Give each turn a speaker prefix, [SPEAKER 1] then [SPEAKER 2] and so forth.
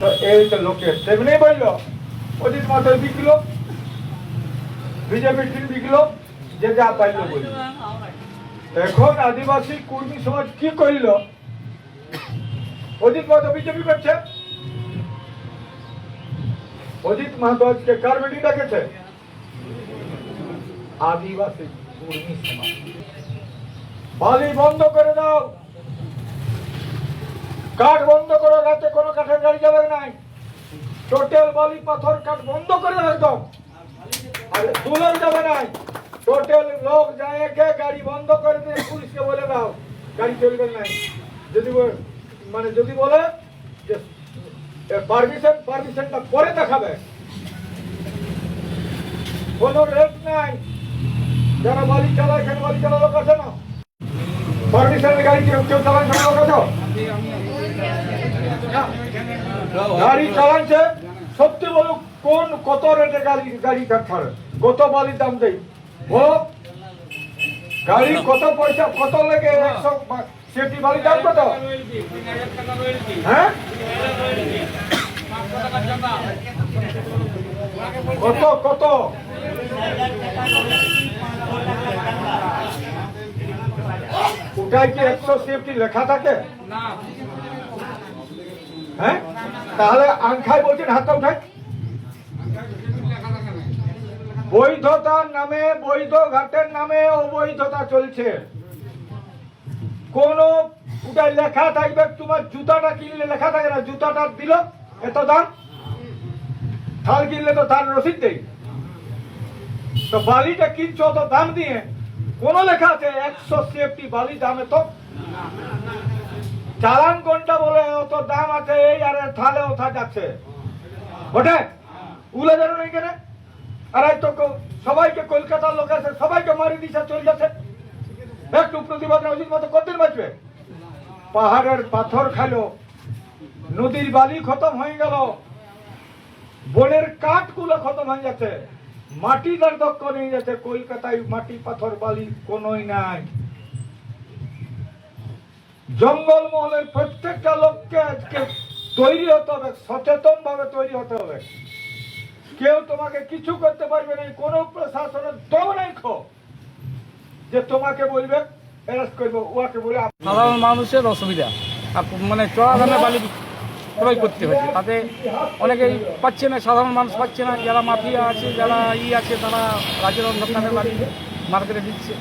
[SPEAKER 1] এই তো লোকের তেমনি বলল অজিত মাথায় বিকলো, বিজেপির দিন বিকলো, যে যা পাইল বলল। এখন আদিবাসী কর্মী সমাজ কি করল? অজিত মাহাতো বিজেপি করছে, অজিত মাহাতো আজকে কার মিটিং ডাকেছে? আদিবাসী কর্মী সমাজ। বালি বন্ধ করে দাও, কাঠ বন্ধ করো, রাতে কোনো কাঠের গাড়ি যাবে নাই। টোটাল বালি পাথর কাঠ বন্ধ করে দাও একদম, আর তুলে যাবে নাই। টোটাল লোক যায় গাড়ি বন্ধ করে দিয়ে পুলিশকে বলে দাও গাড়ি চলবে নাই। যদি মানে যদি বলে যে পারমিশনটা পরে দেখাবে, কোনো রেট নাই। যারা বালি চালায়, এখানে বালি চালা লোক আছে না, পারমিশনের গাড়ি কেউ চালায় না লোক আছে? গাড়ি চালাচ্ছে, সত্যি বলুক কোন কত রেটে গাড়ি ছাড়ে, কত বালির দাম দেয় বলো? গাড়ি কত পয়সা, কত লেগে 100 সেটি বালির দাম কত? হ্যাঁ, কত কত? ওটাই কি 100 সেফটি লেখা থাকে? হ্যাঁ, তাহলে আংখায় বলছেন হাতটা উঠাই। বৈধতার নামে, বৈধ ঘাটের নামে অবৈধতা চলছে। কোন ওটাই লেখা থাকবে, তোমার জুতাটা কিনলে লেখা থাকে না, জুতাটা দিল এত দাম, থাল কিনলে তো তার রসিদ দেই। তো বালিটা কিনছো তো দাম দিয়ে, কোন লেখা আছে 100 সেফটি বালি দামে? তো চালান কোনটা বলে অত দাম আছে, এই আরে থালে ওঠা যাচ্ছে বটে, উলে জানো নাই কেন? আর তো সবাইকে কলকাতার লোক আছে, সবাইকে মারি দিচ্ছে, চলে যাচ্ছে। একটু প্রতিবাদ অজিত মতো কতদিন বাঁচবে? পাহাড়ের পাথর খাইলো, নদীর বালি খতম হয়ে গেল, বনের কাঠগুলো খতম হয়ে যাচ্ছে, মাটিটার দক্ষ নিয়ে যাচ্ছে। কলকাতায় মাটি পাথর বালি কোনই নাই। জঙ্গল মহলের প্রত্যেকটা লোককে আজকে তৈরি হতে হবে, সচেতন ভাবে তৈরি হতে হবে। কেউ তোমাকে কিছু করতে পারবে না, কোন প্রশাসনের দম নাই যে তোমাকে বলবে অ্যারেস্ট করবো, ওকে বলে।
[SPEAKER 2] সাধারণ মানুষের অসুবিধা, মানে চড়া দামে বালি ক্রয় করতে হচ্ছে, তাতে অনেকেই পাচ্ছে না, সাধারণ মানুষ পাচ্ছে না। যারা মাফিয়া আছে, যারা আছে, তারা রাজ্যের অন্ধকারে বালি মার্কেটে দিচ্ছে।